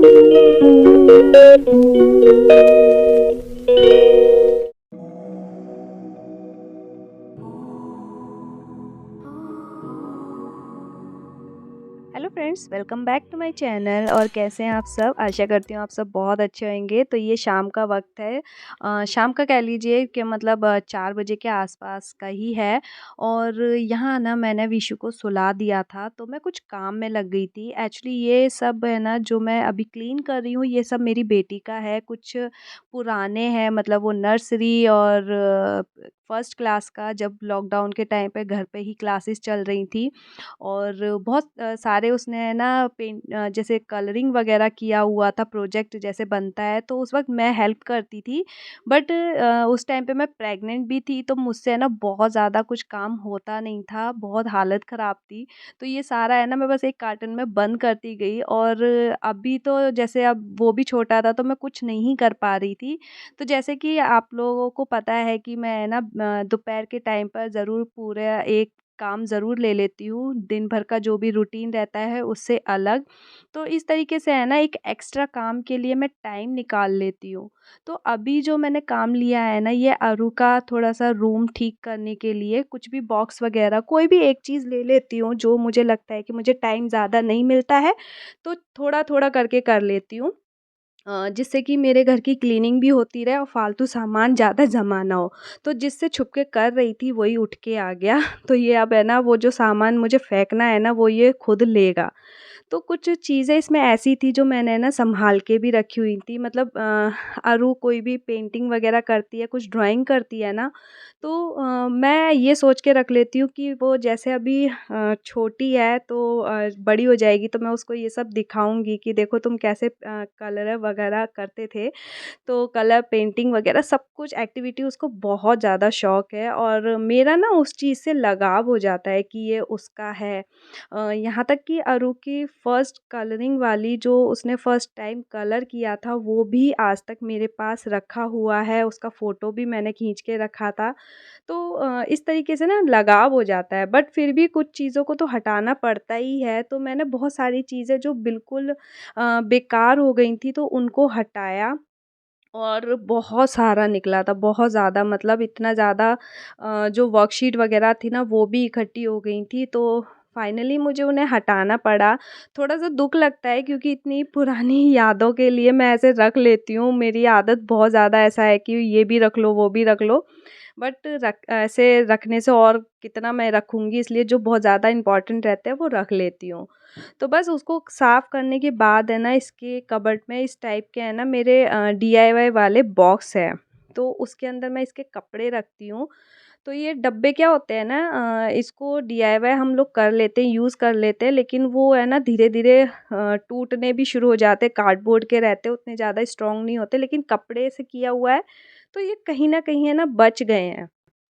Hello friends, welcome back to my channel. और कैसे हैं आप सब? आशा करती हूँ आप सब बहुत अच्छे होंगे। तो ये शाम का वक्त है, शाम का कह लीजिए कि मतलब 4 बजे के आसपास का ही है। और यहाँ ना मैंने विशु को सुला दिया था, तो मैं कुछ काम में लग गई थी। एक्चुअली ये सब है ना जो मैं अभी क्लीन कर रही हूँ, ये सब मेरी बेटी का है। कुछ पुराने हैं, मतलब वो नर्सरी और फर्स्ट क्लास का, जब लॉकडाउन के टाइम पे घर पे ही क्लासेस चल रही थी। और बहुत सारे उसने ना जैसे कलरिंग वगैरह किया हुआ था, प्रोजेक्ट जैसे बनता है, तो उस वक़्त मैं हेल्प करती थी। बट उस टाइम पे मैं प्रेग्नेंट भी थी, तो मुझसे ना बहुत ज़्यादा कुछ काम होता नहीं था, बहुत हालत ख़राब थी। तो ये सारा है ना मैं बस एक कार्टन में बंद करती गई। और अभी तो जैसे अब वो भी छोटा था, तो मैं कुछ नहीं कर पा रही थी। तो जैसे कि आप लोगों को पता है कि मैं ना दोपहर के टाइम पर ज़रूर पूरा एक काम ज़रूर ले लेती हूँ, दिन भर का जो भी रूटीन रहता है उससे अलग। तो इस तरीके से है ना एक एक्स्ट्रा काम के लिए मैं टाइम निकाल लेती हूँ। तो अभी जो मैंने काम लिया है ना, ये अरू का थोड़ा-सा रूम ठीक करने के लिए कुछ भी बॉक्स वग़ैरह कोई भी एक चीज़ ले लेती हूँ, जो मुझे लगता है कि मुझे टाइम ज़्यादा नहीं मिलता है, तो थोड़ा-थोड़ा करके कर लेती हूँ। जिससे कि मेरे घर की क्लीनिंग भी होती रहे और फालतू सामान ज़्यादा जमा ना हो। तो जिससे छुप के कर रही थी वही उठ के आ गया। तो ये अब है ना वो जो सामान मुझे फेंकना है ना, वो ये खुद लेगा। तो कुछ चीज़ें इसमें ऐसी थी जो मैंने ना सँभाल के भी रखी हुई थी। मतलब अरु कोई भी पेंटिंग वग़ैरह करती है, कुछ ड्राइंग करती है ना, तो मैं ये सोच के रख लेती हूँ कि वो जैसे अभी छोटी है, तो बड़ी हो जाएगी तो मैं उसको ये सब दिखाऊँगी कि देखो तुम कैसे कलर वग़ैरह करते थे। तो कलर पेंटिंग वग़ैरह सब कुछ एक्टिविटी उसको बहुत ज़्यादा शौक है, और मेरा ना उस चीज़ से लगाव हो जाता है कि ये उसका है। यहाँ तक कि अरू की फर्स्ट कलरिंग वाली जो उसने फर्स्ट टाइम कलर किया था, वो भी आज तक मेरे पास रखा हुआ है, उसका फ़ोटो भी मैंने खींच के रखा था। तो इस तरीके से ना लगाव हो जाता है, बट फिर भी कुछ चीज़ों को तो हटाना पड़ता ही है। तो मैंने बहुत सारी चीज़ें जो बिल्कुल बेकार हो गई थी, तो उनको हटाया। और बहुत सारा निकला था, बहुत ज़्यादा, मतलब इतना ज़्यादा जो वर्कशीट वग़ैरह थी ना, वो भी इकट्ठी हो गई थी। तो फाइनली मुझे उन्हें हटाना पड़ा। थोड़ा-सा दुःख लगता है क्योंकि इतनी पुरानी यादों के लिए मैं ऐसे रख लेती हूँ। मेरी आदत बहुत ज़्यादा ऐसा है कि ये भी रख लो, वो भी रख लो। बट ऐसे रखने से और कितना मैं रखूँगी, इसलिए जो बहुत ज़्यादा इम्पोर्टेंट रहते हैं वो रख लेती हूँ। तो बस उसको साफ़ करने के बाद है ना, इसके कबर्ड में इस टाइप के है ना मेरे डीआईवाई वाले बॉक्स हैं। तो उसके अंदर मैं इसके कपड़े रखती हूँ। तो ये डब्बे क्या होते हैं ना, इसको डीआईवाई हम लोग कर लेते हैं, यूज़ कर लेते हैं, लेकिन वो है ना धीरे-धीरे टूटने भी शुरू हो जाते हैं, कार्डबोर्ड के रहते हैं, उतने ज़्यादा स्ट्रॉन्ग नहीं होते, लेकिन कपड़े से किया हुआ है, तो ये कहीं न कहीं है ना बच गए हैं।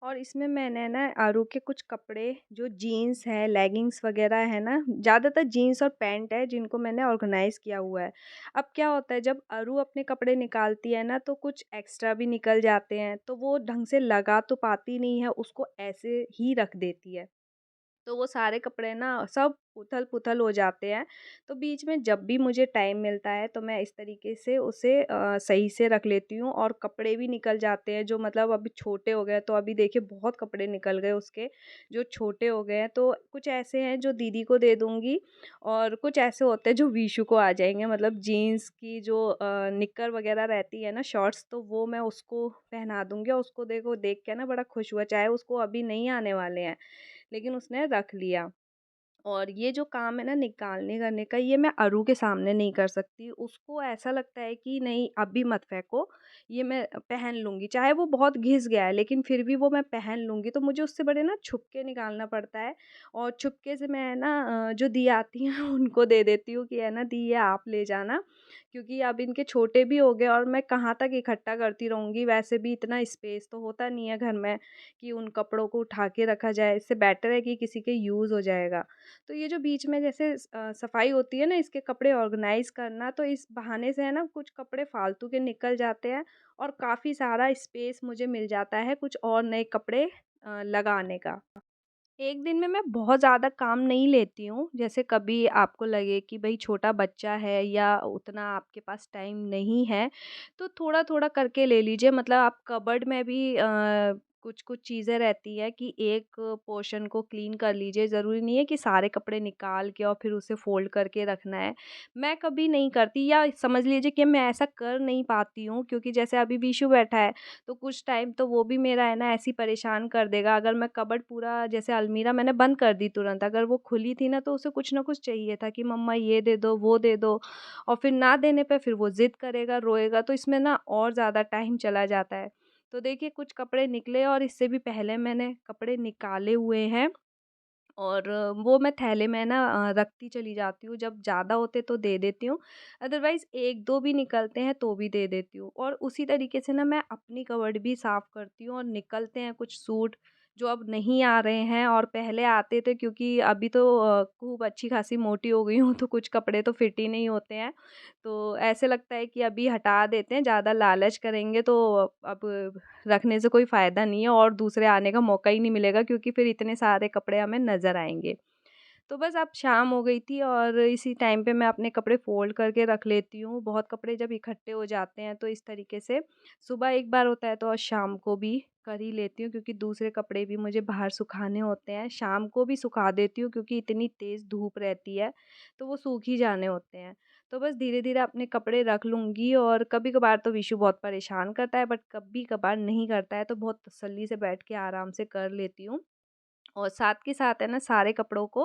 और इसमें मैंने ना आरू के कुछ कपड़े जो जीन्स है, लेगिंग्स वगैरह है ना, ज़्यादातर जीन्स और पैंट है जिनको मैंने ऑर्गेनाइज़ किया हुआ है। अब क्या होता है, जब आरू अपने कपड़े निकालती है ना, तो कुछ एक्स्ट्रा भी निकल जाते हैं, तो वो ढंग से लगा तो पाती नहीं है, उसको ऐसे ही रख देती है। तो वो सारे कपड़े ना सब उथल-पुथल हो जाते हैं। तो बीच में जब भी मुझे टाइम मिलता है, तो मैं इस तरीके से उसे सही से रख लेती हूँ। और कपड़े भी निकल जाते हैं जो मतलब अभी छोटे हो गए, तो अभी देखिए बहुत कपड़े निकल गए उसके, जो छोटे हो गए हैं। तो कुछ ऐसे हैं जो दीदी को दे दूँगी, और कुछ ऐसे होते हैं जो विशु को आ जाएँगे। मतलब जीन्स की जो निक्कर वगैरह रहती है ना, शॉर्ट्स, तो वो मैं उसको पहना दूँगी, और उसको देखो देख के ना बड़ा खुश हुआ। चाहे उसको अभी नहीं आने वाले हैं, लेकिन उसने रख लिया। और ये जो काम है ना निकालने करने का, ये मैं अरू के सामने नहीं कर सकती। उसको ऐसा लगता है कि नहीं अभी मत फेंको, ये मैं पहन लूँगी। चाहे वो बहुत घिस गया है, लेकिन फिर भी वो मैं पहन लूँगी। तो मुझे उससे बड़े ना छुप के निकालना पड़ता है। और छुपके से मैं ना जो दी आती हैं उनको दे देती हूँ कि है ना दी, ये आप ले जाना। क्योंकि अब इनके छोटे भी हो गए, और मैं कहाँ तक इकट्ठा करती रहूँगी। वैसे भी इतना स्पेस तो होता नहीं है घर में कि उन कपड़ों को उठा के रखा जाए। इससे बेटर है कि किसी के यूज़ हो जाएगा। तो ये जो बीच में जैसे सफाई होती है ना, इसके कपड़े ऑर्गेनाइज़ करना, तो इस बहाने से है ना कुछ कपड़े फालतू के निकल जाते हैं, और काफ़ी सारा स्पेस मुझे मिल जाता है कुछ और नए कपड़े लगाने का। एक दिन में मैं बहुत ज़्यादा काम नहीं लेती हूँ। जैसे कभी आपको लगे कि भई छोटा बच्चा है या उतना आपके पास टाइम नहीं है, तो थोड़ा-थोड़ा करके ले लीजिए। मतलब आप कबर्ड में भी कुछ-कुछ चीज़ें रहती हैं कि एक पोर्शन को क्लीन कर लीजिए। ज़रूरी नहीं है कि सारे कपड़े निकाल के और फिर उसे फ़ोल्ड करके रखना है। मैं कभी नहीं करती, या समझ लीजिए कि मैं ऐसा कर नहीं पाती हूँ, क्योंकि जैसे अभी विशु बैठा है, तो कुछ टाइम तो वो भी मेरा है ना ऐसे ही परेशान कर देगा। अगर मैं कबर्ड पूरा, जैसे अलमीरा मैंने बंद कर दी तुरंत, अगर वो खुली थी ना तो उसे कुछ ना कुछ चाहिए था कि मम्मा ये दे दो, वो दे दो, और फिर ना देने पे फिर वो ज़िद करेगा, रोएगा, तो इसमें ना और ज़्यादा टाइम चला जाता है। तो देखिए कुछ कपड़े निकले, और इससे भी पहले मैंने कपड़े निकाले हुए हैं, और वो मैं थैले में ना रखती चली जाती हूँ। जब ज़्यादा होते तो दे देती हूँ, अदरवाइज़ 1-2 भी निकलते हैं तो भी दे देती हूँ। और उसी तरीके से ना मैं अपनी कबर्ड भी साफ़ करती हूँ, और निकलते हैं कुछ सूट जो अब नहीं आ रहे हैं और पहले आते थे, क्योंकि अभी तो खूब अच्छी खासी मोटी हो गई हूँ, तो कुछ कपड़े तो फिट ही नहीं होते हैं। तो ऐसे लगता है कि अभी हटा देते हैं, ज़्यादा लालच करेंगे तो अब रखने से कोई फ़ायदा नहीं है, और दूसरे आने का मौका ही नहीं मिलेगा, क्योंकि फिर इतने सारे कपड़े हमें नज़र आएँगे। तो बस अब शाम हो गई थी, और इसी टाइम पे मैं अपने कपड़े फ़ोल्ड करके रख लेती हूँ। बहुत कपड़े जब इकट्ठे हो जाते हैं तो इस तरीके से सुबह एक बार होता है, तो और शाम को भी कर ही लेती हूँ, क्योंकि दूसरे कपड़े भी मुझे बाहर सुखाने होते हैं। शाम को भी सुखा देती हूँ, क्योंकि इतनी तेज़ धूप रहती है, तो वो सूख ही जाने होते हैं। तो बस धीरे-धीरे अपने कपड़े रख लूँगी, और कभी-कभार तो विशु बहुत परेशान करता है, बट कभी-कभार नहीं करता है, तो बहुत तसल्ली से बैठ के आराम से कर लेती हूँ। और साथ के साथ है ना सारे कपड़ों को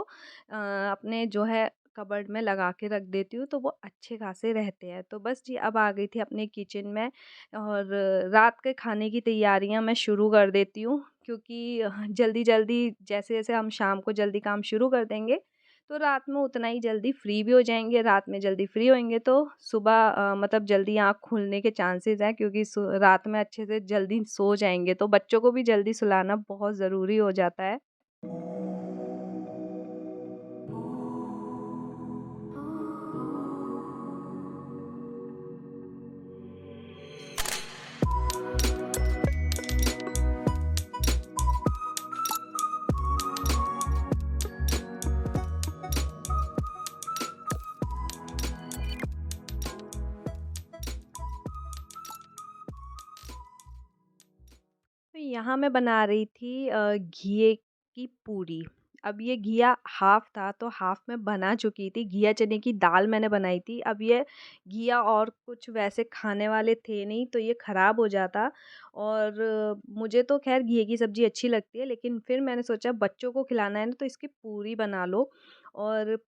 अपने जो है कबर्ड में लगा के रख देती हूँ, तो वो अच्छे खासे रहते हैं। तो बस जी अब आ गई थी अपने किचन में, और रात के खाने की तैयारियाँ मैं शुरू कर देती हूँ, क्योंकि जल्दी-जल्दी जैसे-जैसे हम शाम को जल्दी काम शुरू कर देंगे, तो रात में उतना ही जल्दी फ्री भी हो जाएँगे। रात में जल्दी फ्री होंगे तो सुबह मतलब जल्दी आँख खुलने के चांसेज़ हैं, क्योंकि रात में अच्छे से जल्दी सो जाएँगे। तो बच्चों को भी जल्दी सुलाना बहुत ज़रूरी हो जाता है। तो यहाँ मैं बना रही थी घिए की पूरी। अब ये घिया हाफ़ था, तो हाफ़ मैं बना चुकी थी। घिया चने की दाल मैंने बनाई थी। अब ये घिया और कुछ वैसे खाने वाले थे नहीं, तो ये ख़राब हो जाता, और मुझे तो ख़ैर घिये की सब्ज़ी अच्छी लगती है, लेकिन फिर मैंने सोचा बच्चों को खिलाना है ना, तो इसकी पूरी बना लो। और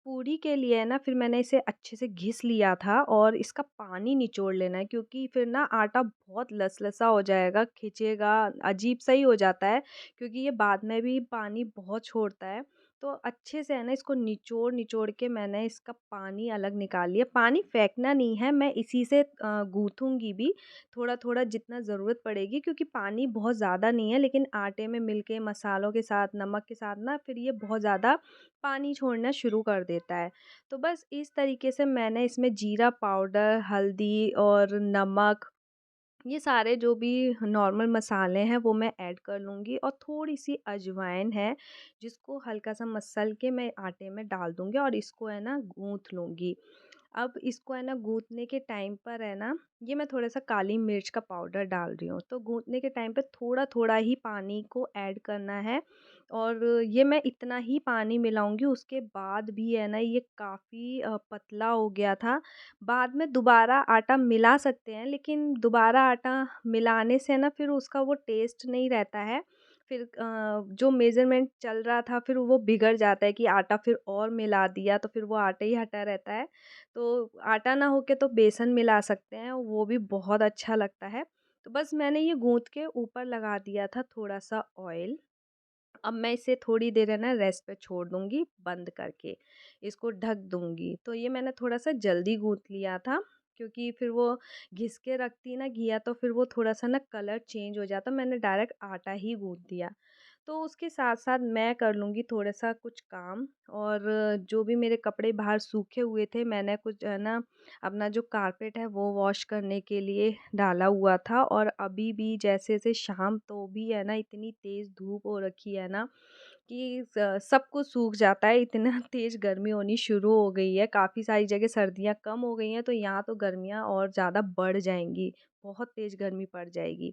पूरी के लिए ना फिर मैंने इसे अच्छे से घिस लिया था, और इसका पानी निचोड़ लेना है, क्योंकि फिर ना आटा बहुत लसलसा हो जाएगा, खिंचेगा, अजीब-सा ही हो जाता है, क्योंकि ये बाद में भी पानी बहुत छोड़ता है। तो अच्छे से है ना इसको निचोड़-निचोड़ के मैंने इसका पानी अलग निकाल लिया। पानी फेंकना नहीं है, मैं इसी से गूँथूँगी भी थोड़ा-थोड़ा जितना ज़रूरत पड़ेगी, क्योंकि पानी बहुत ज़्यादा नहीं है, लेकिन आटे में मिल के मसालों के साथ, नमक के साथ ना फिर ये बहुत ज़्यादा पानी छोड़ना शुरू कर देता है। तो बस इस तरीके से मैंने इसमें जीरा पाउडर, हल्दी और नमक, ये सारे जो भी नॉर्मल मसाले हैं वो मैं ऐड कर लूँगी, और थोड़ी-सी अजवाइन है जिसको हल्का-सा मसल के मैं आटे में डाल दूँगी, और इसको है ना गूँथ लूँगी। अब इसको है ना गूँथने के टाइम पर है ना, ये मैं थोड़ा-सा काली मिर्च का पाउडर डाल रही हूँ। तो गूँथने के टाइम पे थोड़ा-थोड़ा ही पानी को ऐड करना है, और ये मैं इतना ही पानी मिलाऊँगी। उसके बाद भी है ना ये काफ़ी पतला हो गया था। बाद में दोबारा आटा मिला सकते हैं, लेकिन दोबारा आटा मिलाने से ना फिर उसका वो टेस्ट नहीं रहता है। फिर जो मेज़रमेंट चल रहा था फिर वो बिगड़ जाता है, कि आटा फिर और मिला दिया तो फिर वो आटा ही हटा रहता है। तो आटा ना हो के तो बेसन मिला सकते हैं, वो भी बहुत अच्छा लगता है। तो बस मैंने ये गूँथ के ऊपर लगा दिया था थोड़ा-सा ऑयल। अब मैं इसे थोड़ी देर है ना रेस्ट पे छोड़ दूँगी बंद करके, इसको ढक दूँगी। तो ये मैंने थोड़ा-सा जल्दी गूँथ लिया था, क्योंकि फिर वो घिस के रखती ना घिया, तो फिर वो थोड़ा-सा ना कलर चेंज हो जाता, मैंने डायरेक्ट आटा ही गूँथ दिया। तो उसके साथ-साथ मैं कर लूँगी थोड़ा-सा कुछ काम, और जो भी मेरे कपड़े बाहर सूखे हुए थे, मैंने कुछ है ना अपना जो कारपेट है वो वॉश करने के लिए डाला हुआ था। और अभी भी जैसे-जैसे शाम, तो भी है ना इतनी तेज़ धूप हो रखी है ना, कि सब कुछ सूख जाता है, इतना तेज़ गर्मी होनी शुरू हो गई है। काफ़ी सारी जगह सर्दियाँ कम हो गई हैं, तो यहाँ तो गर्मियाँ और ज़्यादा बढ़ जाएँगी, बहुत तेज़ गर्मी पड़ जाएगी।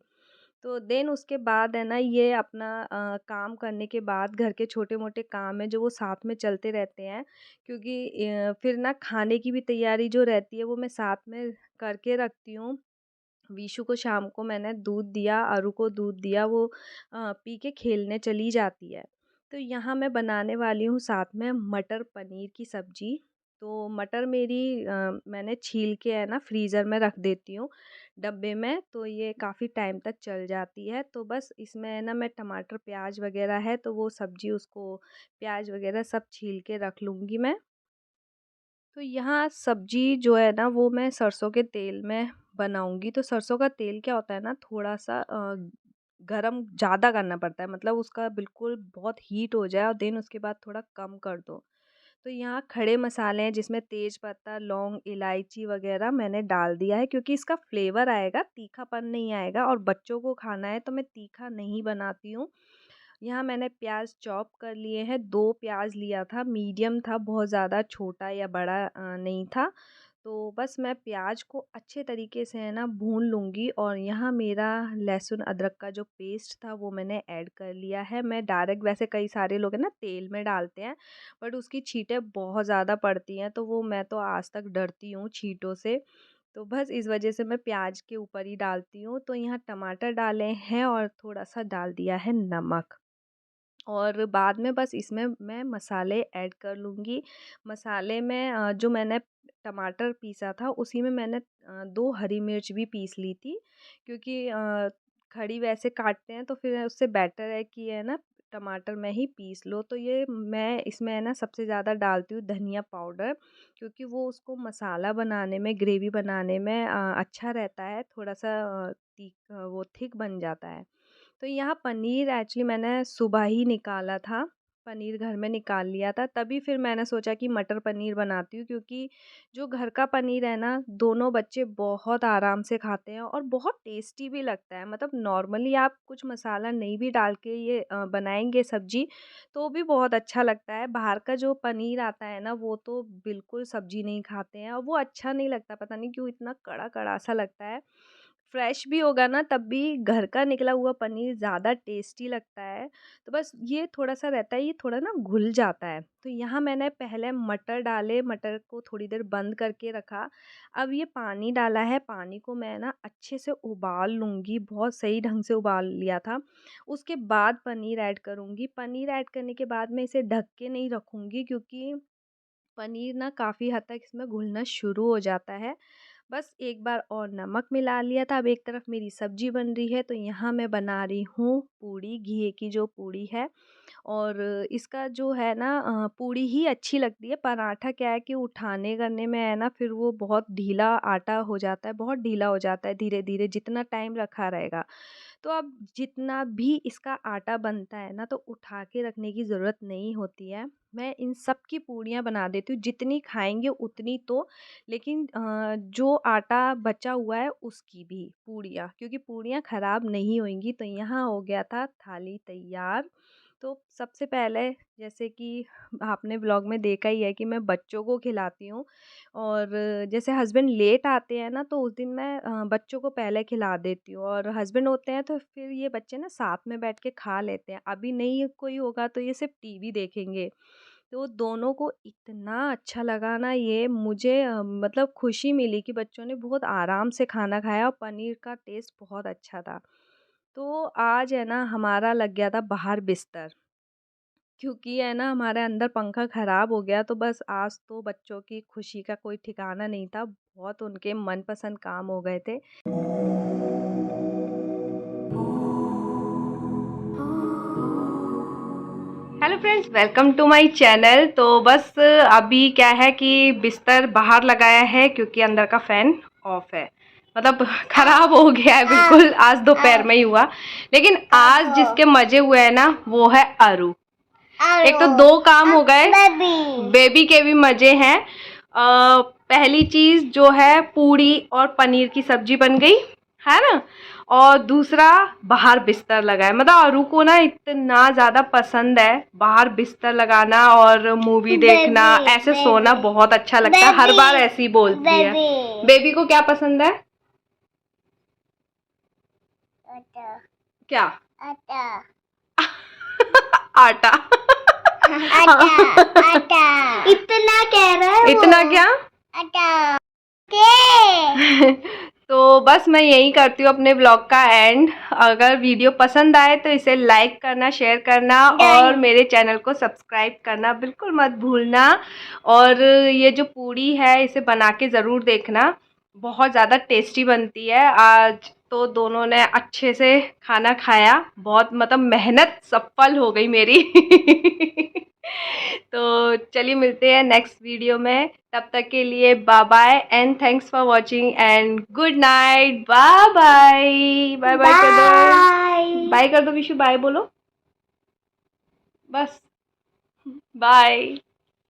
तो देन उसके बाद है ना, ये अपना काम करने के बाद घर के छोटे-मोटे काम हैं जो वो साथ में चलते रहते हैं, क्योंकि फिर ना खाने की भी तैयारी जो रहती है वो मैं साथ में करके रखती हूँ। विशु को शाम को मैंने दूध दिया, अरु को दूध दिया, वो पी के खेलने चली जाती है। तो यहाँ मैं बनाने वाली हूँ साथ में मटर पनीर की सब्ज़ी। तो मटर मेरी मैंने छील के है ना फ्रीज़र में रख देती हूँ डब्बे में, तो ये काफ़ी टाइम तक चल जाती है। तो बस इसमें है ना, मैं टमाटर प्याज वग़ैरह है तो वो सब्ज़ी उसको प्याज वग़ैरह सब छील के रख लूँगी मैं। तो यहाँ सब्ज़ी जो है ना वो मैं सरसों के तेल में बनाऊँगी। तो सरसों का तेल क्या होता है ना, थोड़ा-सा गरम ज़्यादा करना पड़ता है, मतलब उसका बिल्कुल बहुत हीट हो जाए और देन उसके बाद थोड़ा कम कर दो। तो यहाँ खड़े मसाले हैं जिसमें तेज पत्ता, लौंग, इलायची वग़ैरह मैंने डाल दिया है, क्योंकि इसका फ्लेवर आएगा, तीखापन नहीं आएगा और बच्चों को खाना है तो मैं तीखा नहीं बनाती हूँ। यहाँ मैंने प्याज चॉप कर लिए हैं, 2 प्याज लिया था, मीडियम था, बहुत ज़्यादा छोटा या बड़ा नहीं था। तो बस मैं प्याज को अच्छे तरीके से है ना भून लूँगी, और यहाँ मेरा लहसुन अदरक का जो पेस्ट था वो मैंने ऐड कर लिया है। मैं डायरेक्ट, वैसे कई सारे लोग हैं ना तेल में डालते हैं, बट उसकी छींटें बहुत ज़्यादा पड़ती हैं, तो वो मैं तो आज तक डरती हूँ छींटों से। तो बस इस वजह से मैं प्याज के ऊपर ही डालती हूँ। तो यहाँ टमाटर डाले हैं और थोड़ा-सा डाल दिया है नमक। और बाद में बस इसमें मैं मसाले ऐड कर लूँगी। मसाले में जो मैंने टमाटर पीसा था उसी में मैंने 2 हरी मिर्च भी पीस ली थी, क्योंकि खड़ी वैसे काटते हैं तो फिर उससे बेटर है कि है ना टमाटर में ही पीस लो। तो ये मैं इसमें है ना सबसे ज़्यादा डालती हूँ धनिया पाउडर, क्योंकि वो उसको मसाला बनाने में, ग्रेवी बनाने में अच्छा रहता है, थोड़ा-सा वो थिक बन जाता है। तो यहाँ पनीर एक्चुअली मैंने सुबह ही निकाला था, पनीर घर में निकाल लिया था, तभी फिर मैंने सोचा कि मटर पनीर बनाती हूँ, क्योंकि जो घर का पनीर है ना, दोनों बच्चे बहुत आराम से खाते हैं और बहुत टेस्टी भी लगता है। मतलब नॉर्मली आप कुछ मसाला नहीं भी डाल के ये बनाएंगे सब्जी, तो भी बहुत अच्छा लगता है। बाहर का जो पनीर आता है ना, वो तो बिल्कुल सब्जी नहीं खाते हैं और वो अच्छा नहीं लगता, पता नहीं क्यों इतना कड़ा-कड़ा सा लगता है। फ्रेश भी होगा ना तब भी घर का निकला हुआ पनीर ज़्यादा टेस्टी लगता है। तो बस ये थोड़ा-सा रहता है, ये थोड़ा ना घुल जाता है। तो यहाँ मैंने पहले मटर डाले, मटर को थोड़ी देर बंद करके रखा। अब ये पानी डाला है, पानी को मैं ना अच्छे से उबाल लूँगी, बहुत सही ढंग से उबाल लिया था। उसके बाद पनीर ऐड करूँगी। पनीर ऐड करने के बाद मैं इसे ढक के नहीं रखूँगी, क्योंकि पनीर ना काफ़ी हद तक इसमें घुलना शुरू हो जाता है। बस एक बार और नमक मिला लिया था। अब एक तरफ मेरी सब्ज़ी बन रही है, तो यहाँ मैं बना रही हूँ पूड़ी, घी की जो पूड़ी है। और इसका जो है ना पूड़ी ही अच्छी लगती है। पराठा क्या है कि उठाने करने में है ना, फिर वो बहुत ढीला आटा हो जाता है, बहुत ढीला हो जाता है धीरे-धीरे जितना टाइम रखा रहेगा। तो अब जितना भी इसका आटा बनता है ना, तो उठा के रखने की ज़रूरत नहीं होती है। मैं इन सब की पूड़ियाँ बना देती हूँ, जितनी खाएँगे उतनी तो, लेकिन जो आटा बचा हुआ है उसकी भी पूड़ियाँ, क्योंकि पूड़ियाँ ख़राब नहीं होएँगी। तो यहाँ हो गया था थाली तैयार। तो सबसे पहले, जैसे कि आपने व्लॉग में देखा ही है कि मैं बच्चों को खिलाती हूँ, और जैसे हस्बैंड लेट आते हैं ना, तो उस दिन मैं बच्चों को पहले खिला देती हूँ, और हस्बैंड होते हैं तो फिर ये बच्चे ना साथ में बैठ के खा लेते हैं। अभी नहीं कोई होगा तो ये सिर्फ टीवी देखेंगे। तो दोनों को इतना अच्छा लगा ना, ये मुझे मतलब खुशी मिली कि बच्चों ने बहुत आराम से खाना खाया और पनीर का टेस्ट बहुत अच्छा था। तो आज है ना हमारा लग गया था बाहर बिस्तर, क्योंकि है ना हमारे अंदर पंखा ख़राब हो गया। तो बस आज तो बच्चों की खुशी का कोई ठिकाना नहीं था, बहुत उनके मनपसंद काम हो गए थे। Hello friends, welcome to my channel. तो बस अभी क्या है कि बिस्तर बाहर लगाया है, क्योंकि अंदर का फ़ैन ऑफ है, मतलब ख़राब हो गया है बिल्कुल। आज दोपहर में ही हुआ, लेकिन आज जिसके मज़े हुए हैं ना वो है अरु। एक तो 2 काम हो गए, बेबी के भी मज़े हैं। पहली चीज़ जो है पूड़ी और पनीर की सब्जी बन गई, है ना। और दूसरा बाहर बिस्तर लगाए, मतलब आरू को ना इतना ज़्यादा पसंद है बाहर बिस्तर लगाना और मूवी देखना, ऐसे सोना बहुत अच्छा लगता है, हर बार ऐसी बोलती है। बेबी को क्या पसंद है? क्या? आटा। आटा। आटा इतना कह रहा है इतना क्या? आटा। तो बस मैं यही करती हूँ अपने ब्लॉग का एंड। अगर वीडियो पसंद आए तो इसे लाइक करना, शेयर करना और मेरे चैनल को सब्सक्राइब करना बिल्कुल मत भूलना। और ये जो पूड़ी है इसे बना के ज़रूर देखना, बहुत ज़्यादा टेस्टी बनती है। आज तो दोनों ने अच्छे से खाना खाया, बहुत मतलब मेहनत सफल हो गई मेरी। तो चलिए मिलते हैं नेक्स्ट वीडियो में, तब तक के लिए bye bye and thanks for watching and good night. Bye bye. Bye bye कर दो, बाय कर दो विशु, बाय बोलो बस, बाय।